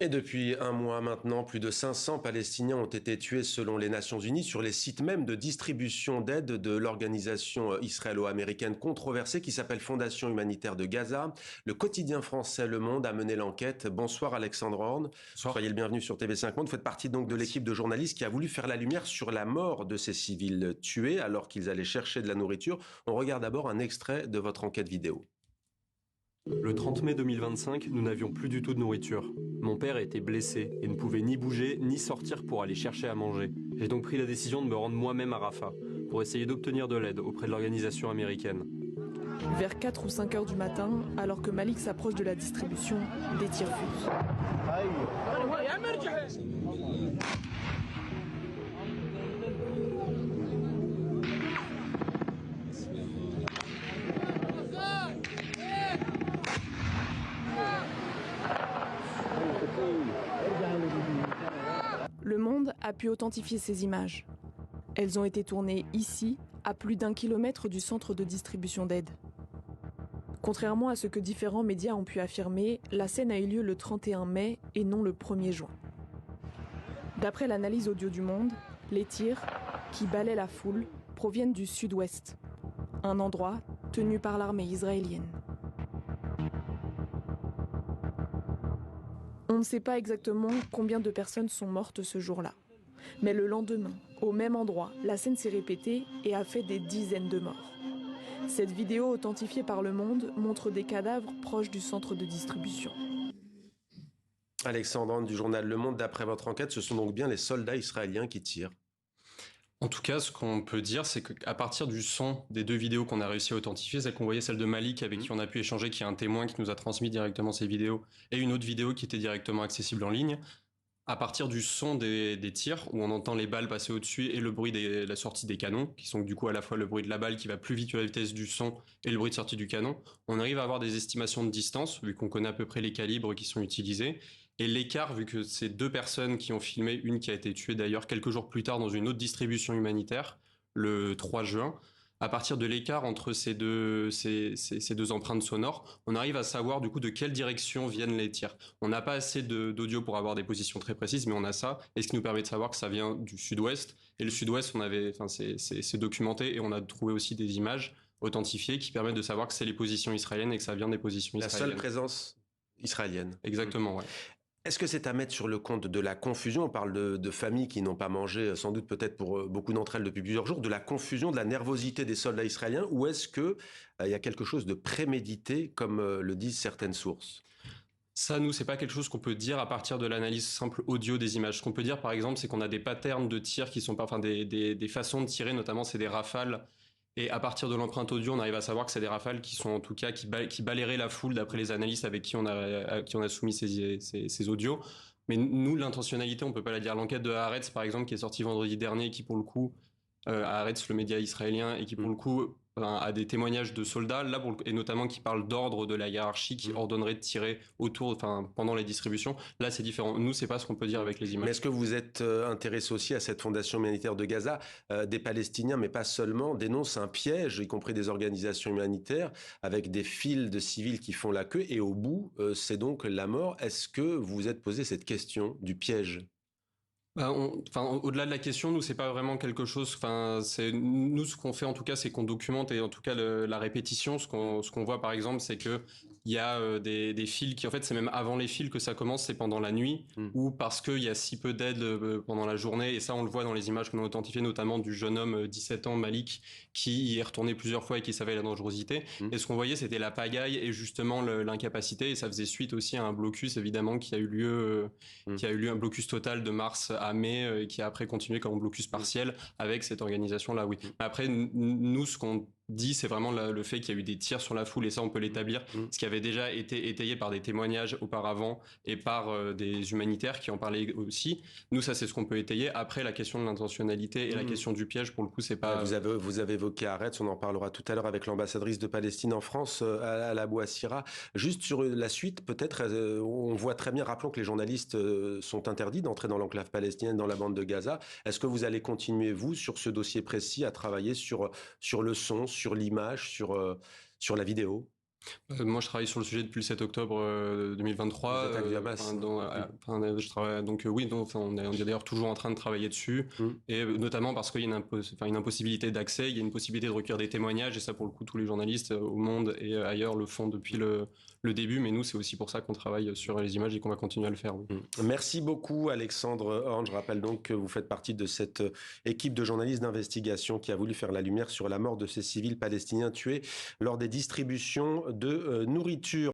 Et depuis un mois maintenant, plus de 500 Palestiniens ont été tués selon les Nations Unies sur les sites même de distribution d'aide de l'organisation israélo-américaine controversée qui s'appelle Fondation humanitaire de Gaza. Le quotidien français Le Monde a mené l'enquête. Bonsoir Alexandre Horn. Bonsoir. Soyez le bienvenu sur TV5 Monde. Vous faites partie donc de l'équipe de journalistes qui a voulu faire la lumière sur la mort de ces civils tués alors qu'ils allaient chercher de la nourriture. On regarde d'abord un extrait de votre enquête vidéo. Le 30 mai 2025, nous n'avions plus du tout de nourriture. Mon père était blessé et ne pouvait ni bouger ni sortir pour aller chercher à manger. J'ai donc pris la décision de me rendre moi-même à Rafah pour essayer d'obtenir de l'aide auprès de l'organisation américaine. Vers 4 ou 5 heures du matin, alors que Malik s'approche de la distribution, des tirs fusent. Le Monde a pu authentifier ces images. Elles ont été tournées ici, à plus d'1 kilomètre du centre de distribution d'aide. Contrairement à ce que différents médias ont pu affirmer, la scène a eu lieu le 31 mai et non le 1er juin. D'après l'analyse audio du Monde, les tirs, qui balaient la foule, proviennent du sud-ouest, un endroit tenu par l'armée israélienne. On ne sait pas exactement combien de personnes sont mortes ce jour-là. Mais le lendemain, au même endroit, la scène s'est répétée et a fait des dizaines de morts. Cette vidéo authentifiée par Le Monde montre des cadavres proches du centre de distribution. Alexandre Horn du journal Le Monde, d'après votre enquête, ce sont donc bien les soldats israéliens qui tirent. En tout cas, ce qu'on peut dire, c'est qu'à partir du son des deux vidéos qu'on a réussi à authentifier, celle qu'on voyait, celle de Malik, avec qui on a pu échanger, qui est un témoin qui nous a transmis directement ces vidéos, et une autre vidéo qui était directement accessible en ligne, à partir du son des tirs, où on entend les balles passer au-dessus et le bruit de la sortie des canons, qui sont du coup à la fois le bruit de la balle qui va plus vite que la vitesse du son et le bruit de sortie du canon, on arrive à avoir des estimations de distance, vu qu'on connaît à peu près les calibres qui sont utilisés. Et l'écart, vu que c'est deux personnes qui ont filmé, une qui a été tuée d'ailleurs quelques jours plus tard dans une autre distribution humanitaire, le 3 juin, à partir de l'écart entre ces deux empreintes sonores, on arrive à savoir du coup de quelle direction viennent les tirs. On n'a pas assez d'audio pour avoir des positions très précises, mais on a ça, et ce qui nous permet de savoir que ça vient du sud-ouest. Et le sud-ouest, c'est documenté, et on a trouvé aussi des images authentifiées qui permettent de savoir que c'est les positions israéliennes et que ça vient des positions israéliennes. La seule présence israélienne. Exactement, ouais. Est-ce que c'est à mettre sur le compte de la confusion? On parle de familles qui n'ont pas mangé, sans doute peut-être pour beaucoup d'entre elles depuis plusieurs jours, de la confusion, de la nervosité des soldats israéliens, ou est-ce que il y a quelque chose de prémédité, comme le disent certaines sources? Ça, nous, c'est pas quelque chose qu'on peut dire à partir de l'analyse simple audio des images. Ce qu'on peut dire, par exemple, c'est qu'on a des patterns de tir qui sont pas, enfin, des façons de tirer, notamment, c'est des rafales. Et à partir de l'empreinte audio, on arrive à savoir que c'est des rafales qui sont en tout cas qui balayeraient la foule d'après les analystes avec qui on a soumis ces audios. Mais nous, l'intentionnalité, on peut pas la dire. L'enquête de Haaretz, par exemple, qui est sortie vendredi dernier, qui pour le coup, Haaretz, le média israélien, et qui pour le coup a des témoignages de soldats, là et notamment qui parlent d'ordre de la hiérarchie, qui ordonnerait de tirer pendant les distributions. Là, c'est différent. Nous, c'est pas ce qu'on peut dire avec les images. Mais est-ce que vous êtes intéressé aussi à cette fondation humanitaire de Gaza? Des Palestiniens, mais pas seulement, dénoncent un piège, y compris des organisations humanitaires, avec des files de civils qui font la queue, et au bout, c'est donc la mort. Est-ce que vous vous êtes posé cette question du piège? Au-delà de la question, nous, c'est pas vraiment quelque chose. Nous, ce qu'on fait en tout cas, c'est qu'on documente et en tout cas la répétition. Ce qu'on voit par exemple, c'est que il y a des fils qui, en fait, c'est même avant les fils que ça commence, c'est pendant la nuit, ou parce qu'il y a si peu d'aide pendant la journée. Et ça, on le voit dans les images qu'on a authentifiées, notamment du jeune homme 17 ans, Malik, qui y est retourné plusieurs fois et qui savait la dangerosité. Et ce qu'on voyait, c'était la pagaille et justement l'incapacité. Et ça faisait suite aussi à un blocus, évidemment, qui a eu lieu un blocus total de mars à mai, qui a après continué comme blocus partiel avec cette organisation-là, oui. Après, nous, ce qu'on dit, c'est vraiment le fait qu'il y a eu des tirs sur la foule, et ça, on peut l'établir, ce qui avait déjà été étayé par des témoignages auparavant et par des humanitaires qui en parlaient aussi. Nous, ça, c'est ce qu'on peut étayer. Après, la question de l'intentionnalité et la question du piège, pour le coup, c'est pas... Vous avez évoqué Haaretz, on en parlera tout à l'heure avec l'ambassadrice de Palestine en France, à la Bouassira. Juste sur la suite, peut-être, on voit très bien, rappelons que les journalistes sont interdits d'entrer dans l'enclave palestinienne, dans la bande de Gaza. Est-ce que vous allez continuer, vous, sur ce dossier précis, à travailler sur le son, sur l'image, sur la vidéo? Moi, je travaille sur le sujet depuis le 7 octobre 2023. Vous êtes avec Hamas. Je travaille, donc oui, donc, on est d'ailleurs toujours en train de travailler dessus, et notamment parce qu'il y a une impossibilité d'accès, il y a une possibilité de recueillir des témoignages, et ça, pour le coup, tous les journalistes au monde et ailleurs le font depuis le début, mais nous, c'est aussi pour ça qu'on travaille sur les images et qu'on va continuer à le faire. Oui. Merci beaucoup, Alexandre Horn. Je rappelle donc que vous faites partie de cette équipe de journalistes d'investigation qui a voulu faire la lumière sur la mort de ces civils palestiniens tués lors des distributions de nourriture.